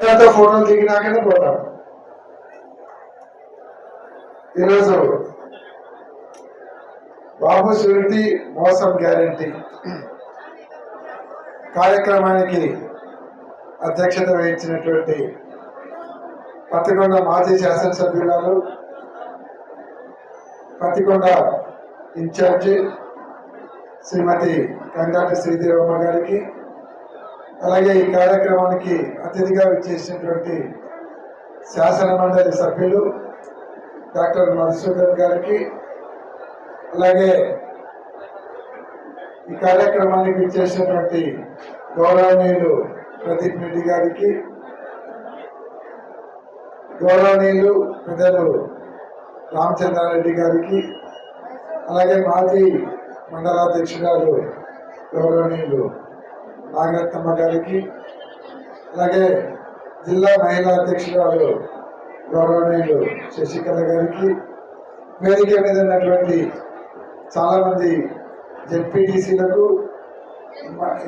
ఫోటోలు దిగినాకనే పోతాం. ఈరోజు బాబు షూరిటీ మోసం గ్యారంటీ కార్యక్రమానికి అధ్యక్షత వహించినటువంటి పత్తికొండ మాజీ శాసనసభ్యురాలు, పత్తికొండ ఇన్ఛార్జి శ్రీమతి కంగాటి శ్రీదేవమ్మ గారికి, అలాగే ఈ కార్యక్రమానికి అతిథిగా విచ్చేసినటువంటి శాసన మండలి సభ్యులు డాక్టర్ మధుసూదన్ గారికి, అలాగే ఈ కార్యక్రమానికి విచ్చేసినటువంటి గౌరవనీయులు ప్రదీప్ రెడ్డి గారికి, గౌరవనీయులు పెద్దలు రామచంద్రారెడ్డి గారికి, అలాగే మాజీ మండలాధ్యక్షురాలు గౌరవనీయులు నాగరత్నమ్మ గారికి, అలాగే జిల్లా మహిళా అధ్యక్షురాలు గౌరవనీయులు శశికళ గారికి, వేదిక మీద ఉన్నటువంటి చాలామంది జెడ్పీటీసీలకు,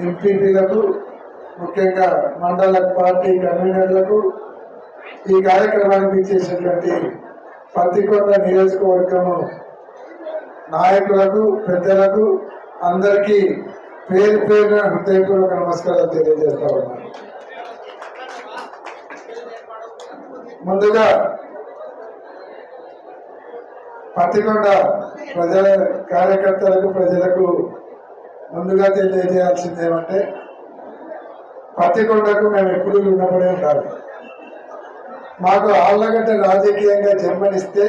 ఎంపీపీలకు, ముఖ్యంగా మండల పార్టీ కన్వీనర్లకు, ఈ కార్యక్రమానికి చేసినటువంటి పత్తికొండ నియోజకవర్గము నాయకులకు, పెద్దలకు అందరికీ పేరు పేరున హృదయపూర్వక నమస్కారాలు తెలియజేస్తా ఉన్నాను. ముందుగా పత్తికొండ ప్రజల కార్యకర్తలకు, ప్రజలకు ముందుగా తెలియజేయాల్సింది ఏమంటే, పత్తికొండకు మేము ఎప్పుడు రుణపడి ఉండాలి. మాకు ఆళ్ళగడ్డ రాజకీయంగా జన్మనిస్తే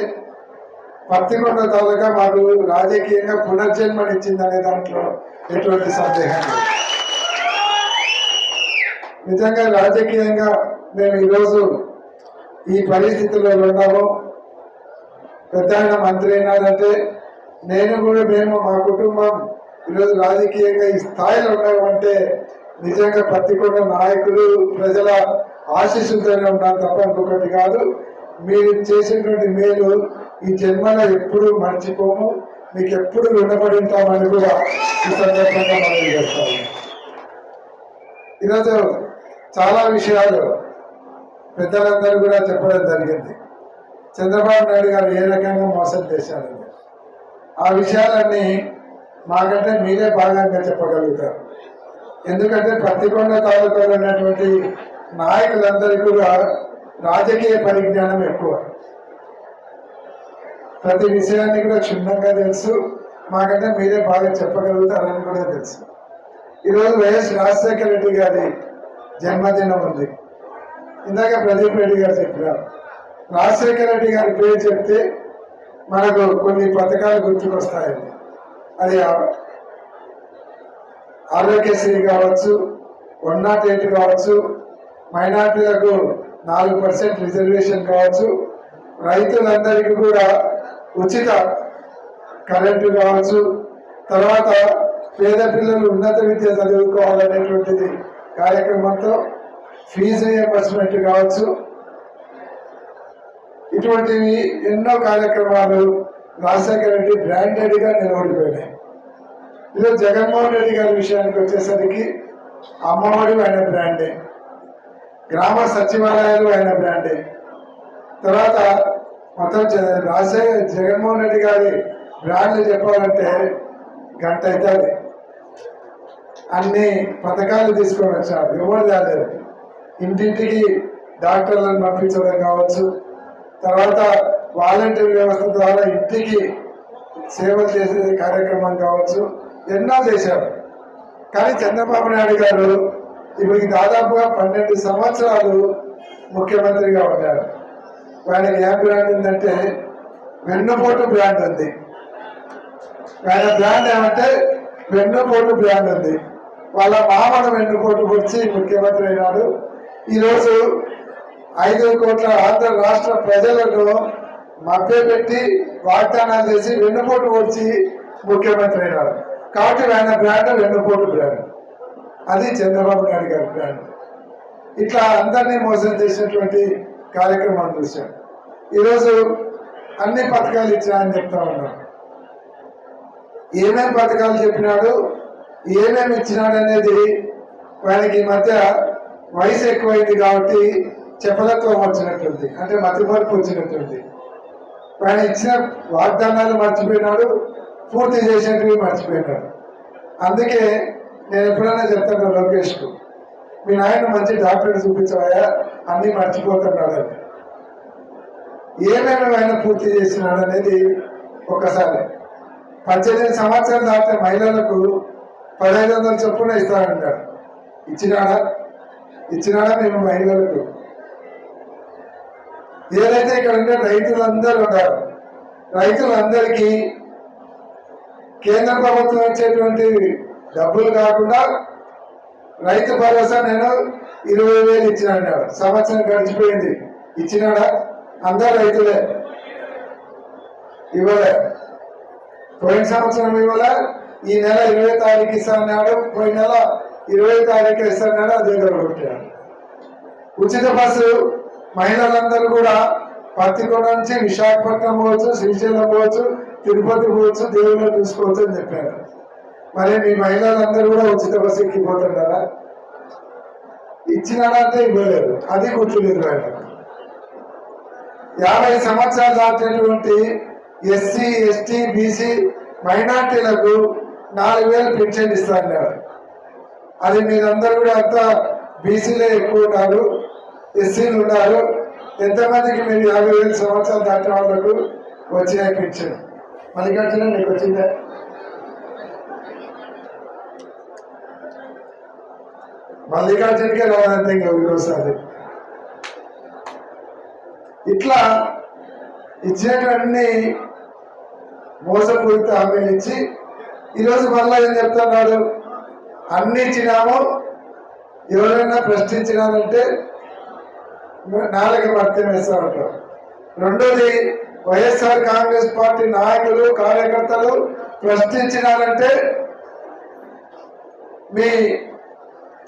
పత్తికొండ తాలూకా మాకు రాజకీయంగా పునర్జన్మనిచ్చిందనే దాంట్లో ఎటువంటి సందేహం లేదు. నిజంగా రాజకీయంగా మేము ఈరోజు ఈ పరిస్థితుల్లో ఉన్నాము. పెద్ద ఆయన మంత్రి అయినారంటే మేము మా కుటుంబం ఈరోజు రాజకీయంగా ఈ స్థాయిలో ఉన్నామంటే నిజంగా పత్తికొండ నాయకులు, ప్రజల ఆశీస్సులతోనే ఉన్నాను తప్ప ఇంకొకటి కాదు. మీరు చేసినటువంటి మేలు ఈ జన్మలో ఎప్పుడు మర్చిపోము, మీకు ఎప్పుడు రుణపడి ఉంటామని కూడా ఈ సందర్భంగా మనం చేస్తాము. ఈరోజు చాలా విషయాలు పెద్దలందరూ కూడా చెప్పడం జరిగింది. చంద్రబాబు నాయుడు గారు ఏ రకంగా మోసం చేశారని ఆ విషయాలన్నీ మాకంటే మీరే భాగంగా చెప్పగలుగుతారు. ఎందుకంటే పత్తికొండ తాలూకాలో ఉన్నటువంటి నాయకులందరికీ కూడా రాజకీయ పరిజ్ఞానం ఎక్కువ, ప్రతి విషయాన్ని కూడా క్షుణ్ణంగా తెలుసు. మాకంటే మీరే బాగా చెప్పగలుగుతారని కూడా తెలుసు. ఈరోజు వైఎస్ రాజశేఖర రెడ్డి గారి జన్మదినం ఉంది. ఇందాక ప్రదీప్ రెడ్డి గారు చెప్పారు. రాజశేఖర రెడ్డి గారి పేరు చెప్తే మనకు కొన్ని పథకాలు గుర్తుకొస్తాయండి. అది ఆరోగ్యశ్రీ కావచ్చు, 108 కావచ్చు, మైనార్టీలకు 4% రిజర్వేషన్ కావచ్చు, రైతులందరికీ కూడా ఉచిత కరెంటు కావచ్చు, తర్వాత పేద పిల్లలు ఉన్నత విద్య చదువుకోవాలనేటువంటిది కార్యక్రమంతో ఫీజు రియంబర్స్మెంట్ కావచ్చు, ఇటువంటివి ఎన్నో కార్యక్రమాలు రాజశేఖర రెడ్డి బ్రాండెడ్గా నిలబడిపోయినాయి. ఈరోజు జగన్మోహన్ రెడ్డి గారి విషయానికి వచ్చేసరికి అమ్మఒడి ఆయన బ్రాండే, గ్రామ సచివాలయాలు ఆయన బ్రాండే, తర్వాత మొత్తం జగన్మోహన్ రెడ్డి గారి బ్రాండ్లు చెప్పాలంటే గంట అవుతుంది. అన్ని పథకాలు తీసుకొని వచ్చారు, ఎవరు రాలేదు. ఇంటింటికి డాక్టర్లను పంపించడం కావచ్చు, తర్వాత వాలంటీర్ వ్యవస్థ ద్వారా ఇంటికి సేవలు చేసే కార్యక్రమం కావచ్చు, ఎన్నో చేశారు. కానీ చంద్రబాబు నాయుడు గారు ఇప్పటికి దాదాపుగా 12 సంవత్సరాలు ముఖ్యమంత్రిగా ఉన్నారు. ఆయనకి ఏం బ్రాండ్ ఉందంటే వెన్నుపోటు బ్రాండ్ ఉంది. ఆయన బ్రాండ్ ఏమంటే వెన్నుపోటు బ్రాండ్ ఉంది. వాళ్ళ మామను వెన్నుపోటు పొడిచి ముఖ్యమంత్రి అయినాడు. ఈరోజు 5 కోట్ల ఆంధ్ర రాష్ట్ర ప్రజలను మభ్యపెట్టి వాగ్దానాలు చేసి వెన్నుపోటు పొడిచి ముఖ్యమంత్రి అయినాడు. కాబట్టి ఆయన బ్రాండ్ వెన్నుపోటు బ్రాండ్. అది చంద్రబాబు నాయుడు గారి బ్రాండ్. ఇట్లా అందరినీ మోసం చేసినటువంటి కార్యక్రమాలు చూశాం. ఈరోజు అన్ని పథకాలు ఇచ్చాయని చెప్తా ఉన్నాను. ఏమేమి పథకాలు చెప్పినాడు, ఏమేమి ఇచ్చినాడు అనేది ఆయనకి ఈ మధ్య వయసు ఎక్కువైంది కాబట్టి చెప్పలత్వం వచ్చినట్టుంది, అంటే మతిమరుపు వచ్చినట్టుంది. ఆయన ఇచ్చిన వాగ్దానాలు మర్చిపోయినాడు, పూర్తి చేసినట్టు మర్చిపోయినాడు. అందుకే నేను ఎప్పుడైనా చెప్తాను లోకేష్కు, మీ నాయన మంచి డాక్టర్ చూపించవా, అన్నీ మర్చిపోతున్నాడు అని. ఏమేమి ఆయన పూర్తి చేసినాడు అనేది ఒక్కసారి. 18 సంవత్సరాలు దాటిన మహిళలకు 1500 చొప్పున ఇస్తానంటాడు. ఇచ్చినాడా మేము మహిళలకు? ఏదైతే ఇక్కడ ఉండే రైతులందరూ ఉన్నారు, రైతులందరికీ కేంద్ర ప్రభుత్వం వచ్చేటువంటి డబ్బులు కాకుండా రైతు భరోసా నేను 20,000 ఇచ్చినాడు. సంవత్సరం గడిచిపోయింది, ఇచ్చినాడా? అందరు రైతులే, ఇవ్వలే. పోయిన సంవత్సరం ఇవ్వలే, ఈ నెల 20వ తారీఖు ఇస్తాడు, పోయిన నెల 20వ తారీఖు ఇస్తాడు, అదే కొట్టాడు. ఉచిత బస్సు మహిళలందరూ కూడా పత్తికొండ నుంచి విశాఖపట్నం పోవచ్చు, శ్రీశైలం పోవచ్చు, తిరుపతి పోవచ్చు, దేవుళ్ళు చూసుకోవచ్చు అని చెప్పారు. మరి మీ మహిళలందరూ కూడా ఉచిత బస్సు ఎక్కిపోతున్నారా? ఇచ్చినాడా అంటే ఇవ్వలేదు, అది గుర్తులేదు. ఆయన 50 సంవత్సరాలు దాటినటువంటి ఎస్సీ, ఎస్టీ, బీసీ మైనార్టీలకు 4,000 పెన్షన్ ఇస్తాడు. అది మీరందరూ కూడా అంతా బీసీలే ఎక్కువ ఉన్నారు, ఎస్సీలు ఉన్నారు. ఎంతమందికి మీరు 50,000 సంవత్సరాలు దాటిన వాళ్ళకు వచ్చినాయి పెన్షన్? మల్లికార్జున మీకు వచ్చిందా? మల్లికార్జునకే రాదంటే ఇంకొకసారి. ఇట్లా ఇచ్చినటువంటి మోసపూరిత హామీలు ఇచ్చి ఈరోజు మళ్ళా ఏం చెప్తున్నాడు? అన్ని ఇచ్చినాము, ఎవరైనా ప్రశ్నించినారంటే నాలుగు భర్తీ వేస్తా ఉంటారు. రెండోది, వైఎస్ఆర్ కాంగ్రెస్ పార్టీ నాయకులు కార్యకర్తలు ప్రశ్నించినారంటే మీ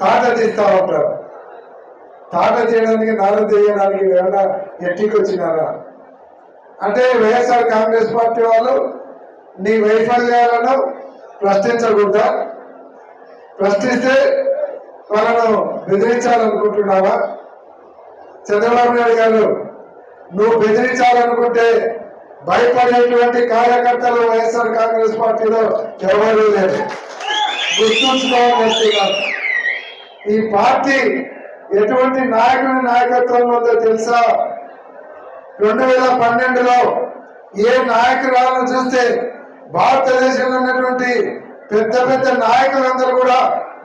తాట తీస్తా ఉంటారు. తాట చేయడానికి, నాలుగు చేయడానికి ఏమైనా ఎట్టికి వచ్చినారా? అంటే వైఎస్ఆర్ కాంగ్రెస్ పార్టీ వాళ్ళు నీ వైఫల్యాలను ప్రశ్నించకూడదా? ప్రశ్నిస్తే వాళ్ళను బెదిరించాలనుకుంటున్నావా? చంద్రబాబు నాయుడు గారు, నువ్వు బెదిరించాలనుకుంటే భయపడేటువంటి కార్యకర్తలు వైఎస్ఆర్ కాంగ్రెస్ పార్టీలో ఎవరూ లేరు, గుర్తుంచుకోవాలనుకుంటున్నారు. ఈ పార్టీ ఎటువంటి నాయకుని నాయకత్వం ఉందో తెలుసా? 2012లో ఏ నాయకురాలను చూస్తే భారతదేశంలో ఉన్నటువంటి పెద్ద పెద్ద నాయకులందరూ కూడా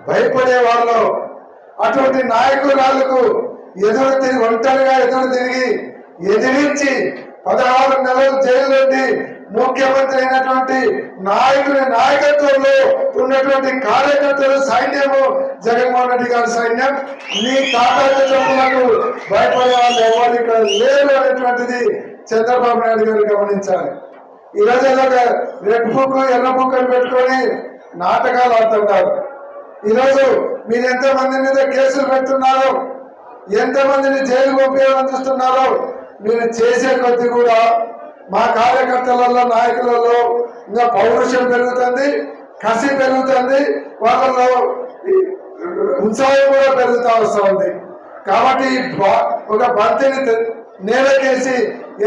భయపడే వాళ్ళు. అటువంటి నాయకురాలకు ఒంటరిగా ఎదురు తిరిగి ఎదిరించి 16 నెలలు జైలు నుండి ముఖ్యమంత్రి అయినటువంటి నాయకుని నాయకత్వంలో ఉన్నటువంటి కార్యకర్తలు, సైన్యము, జగన్మోహన్ రెడ్డి గారి సైన్యం, నీ తాతాకు చెప్పులకు భయపడే వాళ్ళు ఎవరు ఇక్కడ లేరు అనేటువంటిది చంద్రబాబు నాయుడు గారు గమనించాలి. ఈరోజు రెడ్ బుక్, ఎర్ర బుక్ అని పెట్టుకొని నాటకాలు ఆడుతుంటారు. ఈరోజు మీరు ఎంతమంది మీద కేసులు పెడుతున్నారో, ఎంతమందిని జైలు పంపించాలని చూస్తున్నారో, మీరు చేసే కొద్ది కూడా మా కార్యకర్తలలో, నాయకులలో ఇంకా పౌరుషం పెరుగుతుంది, కసి పెరుగుతుంది, వాళ్ళలో ఉత్సాహం కూడా పెరుగుతూ వస్తూ ఉంది. కాబట్టి ఒక బంతిని నేలకేసి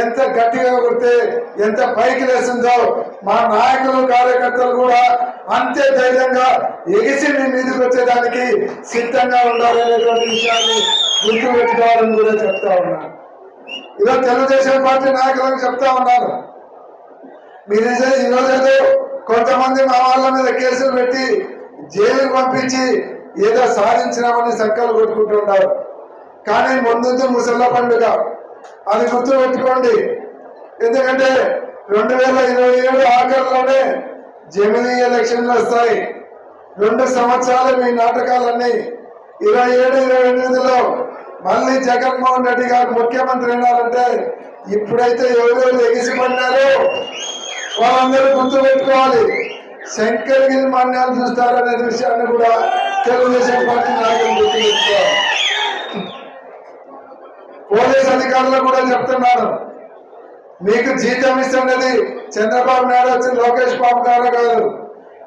ఎంత గట్టిగా కొడితే ఎంత పైకి లేస్తుందో మా నాయకులు, కార్యకర్తలు కూడా అంతే ధైర్యంగా ఎగిసి మీ మీదకి వచ్చేదానికి సిద్ధంగా ఉండాలనేటువంటి విషయాన్ని గుర్తుపెట్టుకోవాలని కూడా చెప్తా ఉన్నాను. ఈరోజు తెలుగుదేశం పార్టీ నాయకులకు చెప్తా ఉన్నాను, మీరు ఈరోజు ఏదో కొంతమంది మా వాళ్ళ మీద కేసులు పెట్టి జైలుకు పంపించి ఏదో సాధించినామని సంకలు కొట్టుకుంటున్నారు. కానీ ముందు ముసళ్ళ పండుగ, అది గుర్తు పెట్టుకోండి. ఎందుకంటే 2027 ఆఖరిలోనే జమిలీ ఎలక్షన్లు వస్తాయి. 2 సంవత్సరాలు మీ నాటకాలన్నీ 27-28లో మళ్ళీ జగన్మోహన్ రెడ్డి గారు ముఖ్యమంత్రి అయినారంటే ఇప్పుడైతే ఎవరెవరు ఎగిసిపడినారో వాళ్ళందరూ గుర్తు పెట్టుకోవాలి. శంకరగిరి మాన్యాలు చూస్తారనే విషయాన్ని కూడా తెలుగుదేశం పార్టీ నాయకులు గుర్తు పెట్టుకోవాలి. పోలీస్ అధికారులు కూడా చెప్తున్నారు, మీకు జీతం ఇస్తున్నది చంద్రబాబు నాయుడు వచ్చి లోకేష్ బాబు గారు కాదు,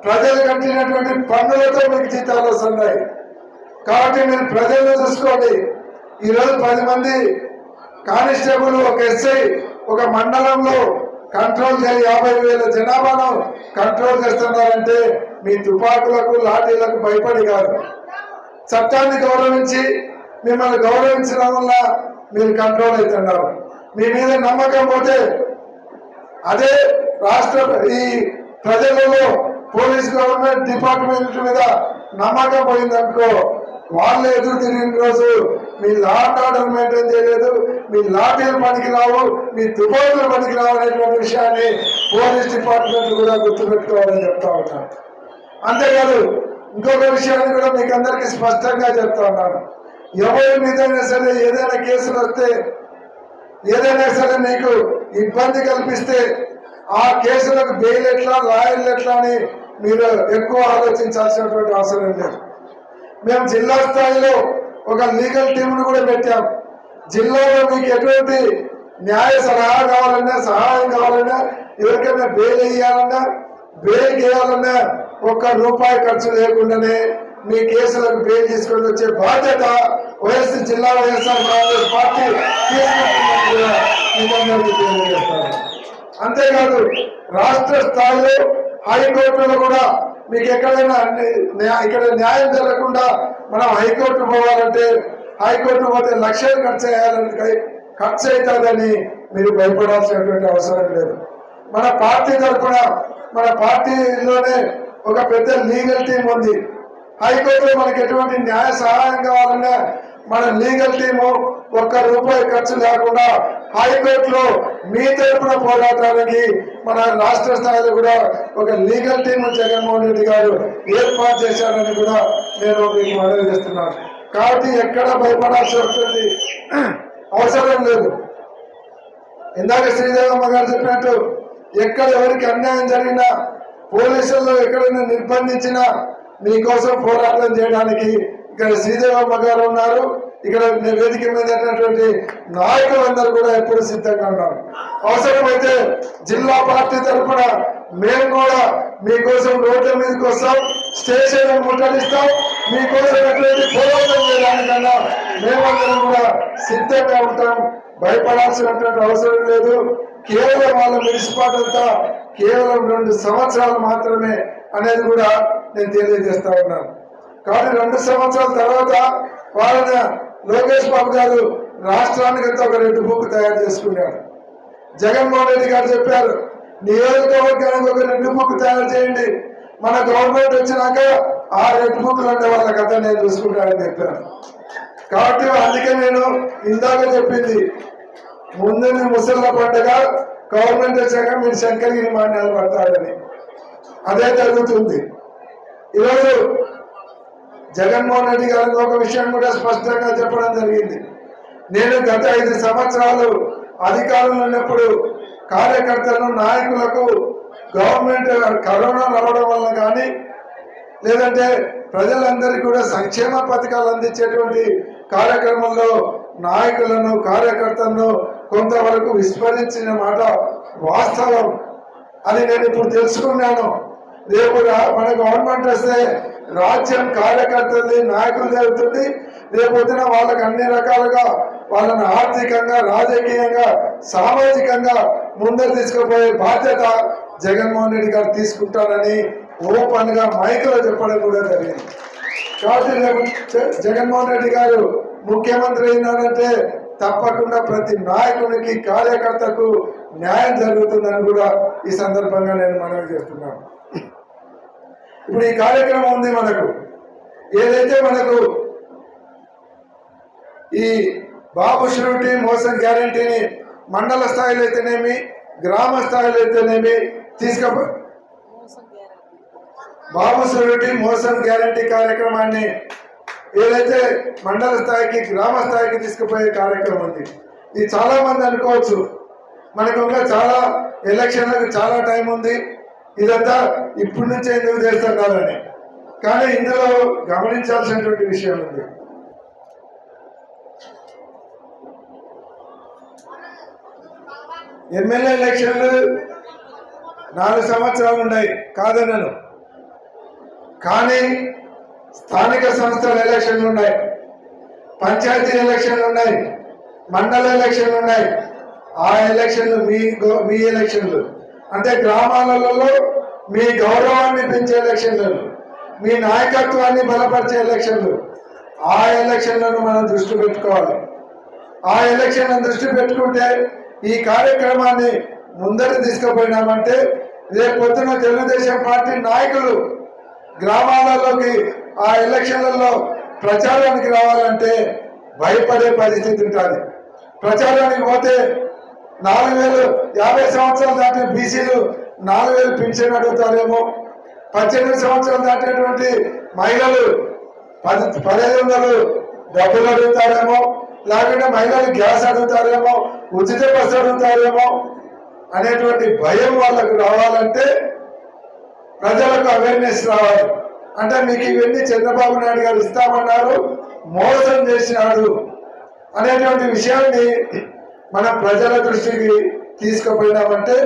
ప్రజలు కట్టినటువంటి పన్నులతో మీకు జీతాలు వస్తున్నాయి. కాబట్టి మీరు ప్రజలను చూసుకోండి. ఈరోజు 10 మంది కానిస్టేబుల్, ఒక ఎస్ఐ ఒక మండలంలో కంట్రోల్ చేసి 50,000 జనాభాను కంట్రోల్ చేస్తున్నారంటే మీ తుపాకులకు లాఠీలకు భయపడి కాదు, చట్టాన్ని గౌరవించి మిమ్మల్ని గౌరవించడం వల్ల మీరు కంట్రోల్ అవుతున్నారు. మీ మీద నమ్మకం పోతే అదే రాష్ట్ర ఈ ప్రజలలో పోలీస్ గవర్నమెంట్ డిపార్ట్మెంట్ మీద నమ్మకం పోయిందనుకో, వాళ్ళు ఎదురు తిరిగిన రోజు మీ లా అండ్ ఆర్డర్ మెయింటైన్ చేయలేదు, మీ లాఠీలు పనికి రావు, మీ తుపాకులు పనికి రావు అనేటువంటి విషయాన్ని పోలీస్ డిపార్ట్మెంట్ కూడా గుర్తుపెట్టుకోవాలని చెప్తా ఉంటాను. అంతేకాదు ఇంకొక విషయాన్ని కూడా మీకు అందరికీ స్పష్టంగా చెప్తా ఉన్నాను. ఎవరి మీదైనా సరే ఏదైనా కేసులు వస్తే, ఏదైనా సరే మీకు ఇబ్బంది కల్పిస్తే ఆ కేసులకు బెయిల్ ఎట్లా, లాయర్లు ఎట్లా అని మీరు ఎక్కువ ఆలోచించాల్సినటువంటి అవసరం లేదు. మేము జిల్లా స్థాయిలో ఒక లీగల్ టీంను కూడా పెట్టాం. జిల్లాలో మీకు ఎటువంటి న్యాయ సలహా కావాలన్నా, సహాయం కావాలన్నా, ఎవరికైనా బెయిల్ వేయాలన్నా, బెయిల్ వేయాలన్నా ₹1 ఖర్చు లేకుండానే మీ కేసులకు బెయిల్ తీసుకొని వచ్చే బాధ్యత జిల్లా వైఎస్ఆర్ కాంగ్రెస్ పార్టీ తెలియజేస్తారు. అంతేకాదు రాష్ట్ర స్థాయిలో హైకోర్టులో కూడా మీకు ఎక్కడైనా ఇక్కడ న్యాయం జరగకుండా మనం హైకోర్టు పోవాలంటే హైకోర్టు పోతే లక్షలు ఖర్చు అవుతుందని మీరు భయపడాల్సినటువంటి అవసరం లేదు. మన పార్టీ తరఫున, మన పార్టీలోనే ఒక పెద్ద లీగల్ టీం ఉంది. హైకోర్టులో మనకి ఎటువంటి న్యాయ సహాయం కావాలన్నా మన లీగల్ టీము ₹1 ఖర్చు లేకుండా హైకోర్టులో మీ తరఫున పోరాటానికి మన రాష్ట్ర స్థాయిలో కూడా ఒక లీగల్ టీం జగన్మోహన్ రెడ్డి గారు ఏర్పాటు చేశారని కూడా నేను మీకు మనవి చేస్తున్నాను. కాబట్టి ఎక్కడ భయపడాల్సి వస్తుంది అవసరం లేదు. ఇందాక శ్రీదేవమ్మ గారు చెప్పినట్టు ఎక్కడ ఎవరికి అన్యాయం జరిగినా, పోలీసుల్లో ఎక్కడైనా నిర్బంధించినా మీకోసం పోరాటం చేయడానికి ఇక్కడ శ్రీదేవమ్మ గారు ఉన్నారు. ఇక్కడ వేదిక మీద నాయకులందరూ కూడా ఎప్పుడు సిద్ధంగా ఉన్నారు. అవసరమైతే జిల్లా పార్టీ తరఫున మేము కూడా మీకోసం రోడ్ల మీదకి వస్తాం, స్టేషన్ ముట్టడిస్తాం. మీకోసం ఎటువంటి పోరాటం చేయడానికన్నా మేమందరం కూడా సిద్ధంగా ఉంటాం. భయపడాల్సినటువంటి అవసరం లేదు. కేవలం వాళ్ళ మున్సిపాలిటీ కేవలం 2 సంవత్సరాలు మాత్రమే అనేది కూడా నేను తెలియజేస్తా ఉన్నాను. కానీ 2 సంవత్సరాల తర్వాత వాళ్ళని లోకేష్ బాబు గారు రాష్ట్రానికి అంతా ఒక రెడ్ బుక్ తయారు చేసుకున్నాడు. జగన్మోహన్ రెడ్డి గారు చెప్పారు, నియోజకవర్గానికి ఒక రెడ్ బుక్ తయారు చేయండి, మన గవర్నమెంట్ వచ్చినాక ఆ రెడ్ బుక్లు ఉండే వాళ్ళ కథ నేను చూసుకుంటానని చెప్పాను. కాబట్టి అందుకే నేను ఇందాక చెప్పింది, ముందు ముసళ్ళ పండుగ గవర్నమెంట్ వచ్చాక మీరు శంకరగిరి మాన్యాలు పడతారని, అదే జరుగుతుంది. ఈరోజు జగన్మోహన్ రెడ్డి గారికి ఒక విషయం కూడా స్పష్టంగా చెప్పడం జరిగింది. నేను గత 5 సంవత్సరాలు అధికారంలో ఉన్నప్పుడు కార్యకర్తలను, నాయకులకు గవర్నమెంట్ కరోనా రావడం వల్ల కానీ, లేదంటే ప్రజలందరికీ కూడా సంక్షేమ పథకాలు అందించేటువంటి కార్యక్రమంలో నాయకులను, కార్యకర్తలను కొంతవరకు విస్మరించిన మాట వాస్తవం. అది నేను ఇప్పుడు తెలుసుకున్నాను. రేపు మన గవర్నమెంట్ వస్తే రాజ్యం కార్యకర్తల్ని, నాయకులు జరుగుతుంది. రేపొద్దున వాళ్ళకి అన్ని రకాలుగా వాళ్ళని ఆర్థికంగా, రాజకీయంగా, సామాజికంగా ముందరు తీసుకుపోయే బాధ్యత జగన్మోహన్ రెడ్డి గారు తీసుకుంటారని ఓపెన్ గా మైకులో చెప్పడం కూడా జరిగింది. కాబట్టి రేపు జగన్మోహన్ రెడ్డి గారు ముఖ్యమంత్రి అయినారంటే తప్పకుండా ప్రతి నాయకునికి, కార్యకర్తకు న్యాయం జరుగుతుందని కూడా ఈ సందర్భంగా నేను మనవి చేస్తున్నాను. ఇప్పుడు ఈ కార్యక్రమం ఉంది మనకు, ఏదైతే మనకు ఈ బాబు షూరిటీ మోసం గ్యారంటీని మండల స్థాయిలో అయితేనేమి, గ్రామ స్థాయిలో అయితేనేమి బాబు షూరిటీ మోసం గ్యారంటీ కార్యక్రమాన్ని ఏదైతే మండల స్థాయికి, గ్రామ స్థాయికి తీసుకుపోయే కార్యక్రమం ఉంది. ఇది చాలా మంది అనుకోవచ్చు మనకు ఇంకా చాలా ఎలక్షన్లకు చాలా టైం ఉంది, ఇదంతా ఇప్పటి నుంచే ఎందుకు చేస్తున్నారని. కానీ ఇందులో గమనించాల్సినటువంటి విషయం ఉంది. ఎమ్మెల్యే ఎలక్షన్లు 4 సంవత్సరాలు ఉన్నాయి కాదనను, కానీ స్థానిక సంస్థల ఎలక్షన్లు ఉన్నాయి. పంచాయతీ ఎలక్షన్లు ఉన్నాయి, మండల ఎలక్షన్లు ఉన్నాయి. ఆ ఎలక్షన్లు మీ ఎలక్షన్లు అంటే గ్రామాలలో మీ గౌరవాన్ని పెంచే ఎలక్షన్లు, మీ నాయకత్వాన్ని బలపరిచే ఎలక్షన్లు. ఆ ఎలక్షన్లను మనం దృష్టి పెట్టుకోవాలి. ఆ ఎలక్షన్లను దృష్టి పెట్టుకుంటే ఈ కార్యక్రమాన్ని ముందరికి తీసుకుపోయినామంటే రేపు పొద్దున తెలుగుదేశం పార్టీ నాయకులు గ్రామాలలోకి ఆ ఎలక్షన్లలో ప్రచారానికి రావాలంటే భయపడే పరిస్థితి ఉంటుంది. ప్రచారానికి పోతే 4,000 50 సంవత్సరాలు దాటిన బీసీలు 4,000 పింఛన్ అడుగుతారేమో, 18 సంవత్సరాలు దాటినటువంటి మహిళలు 1,500 డబ్బులు అడుగుతారేమో, లేకుంటే మహిళలు గ్యాస్ అడుగుతారేమో, ఉచిత బస్సు అడుగుతారేమో అనేటువంటి భయం వాళ్ళకు రావాలంటే ప్రజలకు అవేర్నెస్ రావాలి. అంటే మీకు ఇవన్నీ చంద్రబాబు నాయుడు గారు ఇస్తామన్నారు, మోసం చేసినాడు అనేటువంటి విషయాన్ని మన ప్రజల దృష్టికి తీసుకుపోయినామంటే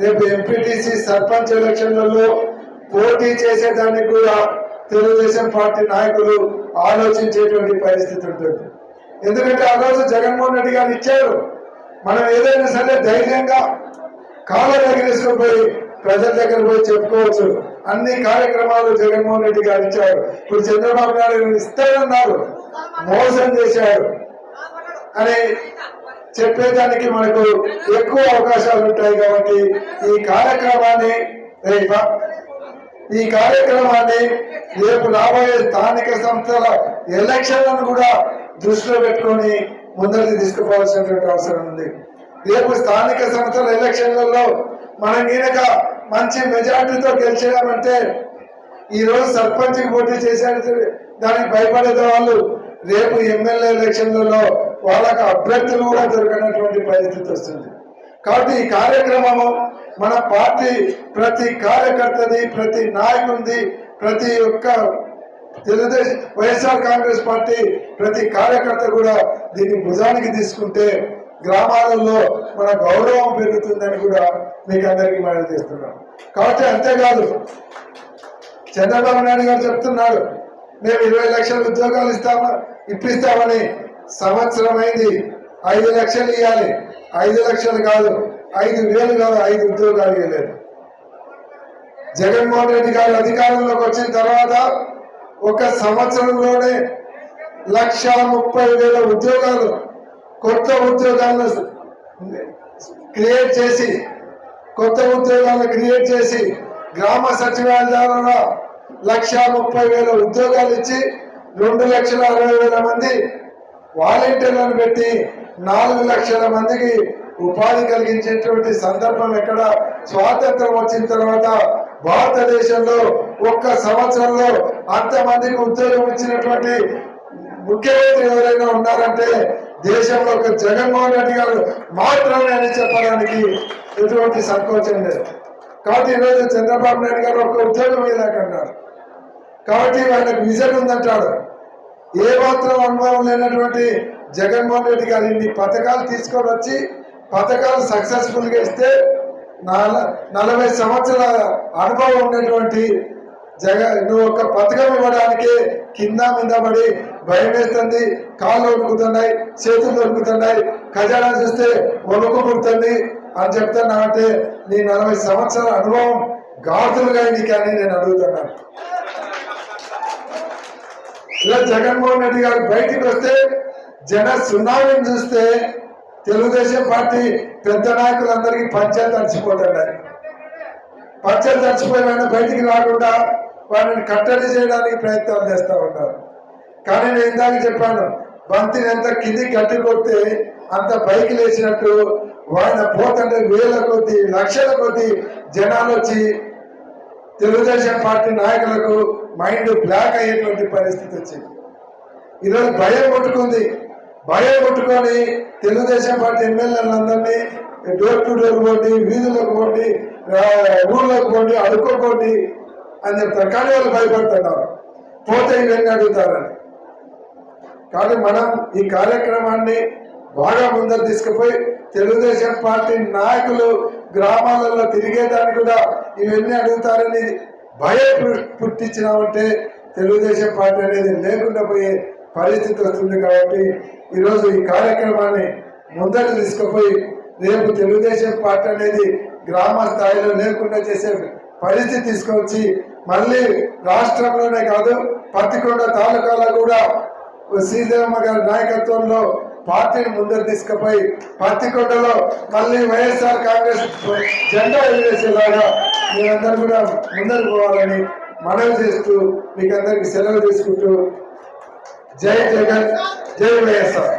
రేపు ఎంపీటీసీ సర్పంచ్ ఎలక్షన్లలో పోటీ చేసేదానికి కూడా తెలుగుదేశం పార్టీ నాయకులు ఆలోచించేటువంటి పరిస్థితి ఉంటుంది. ఎందుకంటే ఆ రోజు జగన్మోహన్ రెడ్డి గారు ఇచ్చారు. మనం ఏదైనా సరే ధైర్యంగా కాళ్ళ ఎగరేసుకుపోయి ప్రజల దగ్గర పోయి చెప్పుకోవచ్చు. అన్ని కార్యక్రమాలు జగన్మోహన్ రెడ్డి గారు ఇచ్చారు. ఇప్పుడు చంద్రబాబు నాయుడు ఇస్తారన్నారు, మోసం చేశాడు అని చెప్పేదానికి మనకు ఎక్కువ అవకాశాలు ఉంటాయి. కాబట్టి ఈ కార్యక్రమాన్ని రేపు రాబోయే స్థానిక సంస్థల ఎలక్షన్లను కూడా దృష్టిలో పెట్టుకొని ముందరికి తీసుకుపోవాల్సినటువంటి అవసరం ఉంది. రేపు స్థానిక సంస్థల ఎలక్షన్లలో మనం కనుక మంచి మెజార్టీతో గెలిచామంటే ఈరోజు సర్పంచ్కి పోటీ చేశారు, దానికి భయపడే వాళ్ళు రేపు ఎమ్మెల్యే ఎలక్షన్లలో వాళ్ళకు అభ్యర్థులు కూడా దొరకనటువంటి పరిస్థితి వస్తుంది. కాబట్టి ఈ కార్యక్రమము మన పార్టీ ప్రతి కార్యకర్తది, ప్రతి నాయకుడిది, ప్రతి ఒక్క తెలుగుదేశం వైఎస్ఆర్ కాంగ్రెస్ పార్టీ ప్రతి కార్యకర్త కూడా దీన్ని భుజానికి తీసుకుంటే గ్రామాలలో మన గౌరవం పెరుగుతుందని కూడా మీకు అందరికీ మనం చేస్తున్నాం. కాబట్టి అంతేకాదు, చంద్రబాబు నాయుడు గారు చెప్తున్నాడు మేము 20 లక్షల ఉద్యోగాలు ఇప్పిస్తామని. సంవత్సరం అయింది, 5 లక్షలు ఇవ్వాలి. 5 లక్షలు కాదు, 5,000 కాదు, 5 ఉద్యోగాలు ఇవ్వలేదు. జగన్మోహన్ రెడ్డి గారు అధికారంలోకి వచ్చిన తర్వాత ఒక సంవత్సరంలోనే 1,30,000 ఉద్యోగాలు, కొత్త ఉద్యోగాలను క్రియేట్ చేసి గ్రామ సచివాలయాల 1,30,000 ఉద్యోగాలు ఇచ్చి 2,60,000 మంది వాలంటీర్లను పెట్టి 4 లక్షల మందికి ఉపాధి కలిగించేటువంటి సందర్భం ఎక్కడ స్వాతంత్రం వచ్చిన తర్వాత భారతదేశంలో ఒక్క సంవత్సరంలో అంతమందికి ఉద్యోగం ఇచ్చినటువంటి ముఖ్యమంత్రి ఎవరైనా ఉన్నారంటే దేశంలో ఒక జగన్మోహన్ రెడ్డి గారు మాత్రమే అని చెప్పడానికి ఎటువంటి సంకోచం లేదు. కాబట్టి ఈరోజు చంద్రబాబు నాయుడు గారు ఒక ఉద్యోగం ఇలాగన్నారు. కాబట్టి ఆయనకు విజన్ ఉందంటాడు. ఏ మాత్రం అనుభవం లేనటువంటి జగన్మోహన్ రెడ్డి గారు ఇన్ని పథకాలు తీసుకొని వచ్చి పథకాలు సక్సెస్ఫుల్గా ఇస్తే 40 సంవత్సరాల అనుభవం ఉన్నటువంటి నువ్వు ఒక పథకం ఇవ్వడానికి కింద మీద పడి భయం వేస్తుంది, కాళ్ళు వణుకుతున్నాయి, చేతులు వణుకుతున్నాయి, ఖజానా చూస్తే వణుకు పుడుతుంది అని చెప్తున్నా అంటే నీ 40 సంవత్సరాల అనుభవం గాతులుగా నీకని నేను అడుగుతున్నాను. ఇలా జగన్మోహన్ రెడ్డి గారు బయటికి వస్తే జన సునామీని చూస్తే తెలుగుదేశం పార్టీ పెద్ద నాయకులందరికీ పంచాయతీ తడిచిపోతున్నాయి. పంచాయతీ తడిచిపోయిన బయటికి రాకుండా వారిని కట్టడి చేయడానికి ప్రయత్నాలు చేస్తూ ఉంటారు. కానీ నేను ఇందాక చెప్పాను, బంతిని ఎంత కింది గట్టి కొడితే అంత పైకి లేచినట్టు ఆయన పోతుంటే 1000 కొద్ది 1,00,000 కొద్ది జనాలు వచ్చి తెలుగుదేశం పార్టీ నాయకులకు మైండ్ బ్లాక్ అయ్యేటువంటి పరిస్థితి వచ్చింది. ఈరోజు భయం కొట్టుకొని Telugu Desam party ఎమ్మెల్యేలందరినీ door to door పోండి, వీధులకు పోండి, ఊళ్ళోకి పోండి, అడుక్కోండి అని చెప్తారు. కానీ వాళ్ళు భయపడుతున్నారు, పోతే ఇవన్నీ అడుగుతారని. కానీ మనం ఈ కార్యక్రమాన్ని బాగా ముందరు తీసుకుపోయి తెలుగుదేశం పార్టీ నాయకులు గ్రామాలలో తిరిగేదాన్ని కూడా ఇవన్నీ అడుగుతారని భయం పుట్టించినామంటే తెలుగుదేశం పార్టీ అనేది లేకుండా పోయే పరిస్థితి వస్తుంది. కాబట్టి ఈరోజు ఈ కార్యక్రమాన్ని ముందరకు తీసుకుపోయి రేపు తెలుగుదేశం పార్టీ అనేది గ్రామ స్థాయిలో లేకుండా చేసే పరిస్థితి తీసుకొచ్చి మళ్ళీ రాష్ట్రంలోనే కాదు పత్తికొండ తాలూకాలో కూడా శ్రీదేవమ్మ గారి నాయకత్వంలో పార్టీని ముందరు తీసుకుపోయి పత్తికొండలో మళ్ళీ వైఎస్ఆర్ కాంగ్రెస్ జెండా ఎగిరేసేలాగా మీరందరూ కూడా ముందరు పోవాలని మనవి చేస్తూ మీకు అందరికి సెలవు తీసుకుంటూ జై జగన్ జై వైఎస్ఆర్.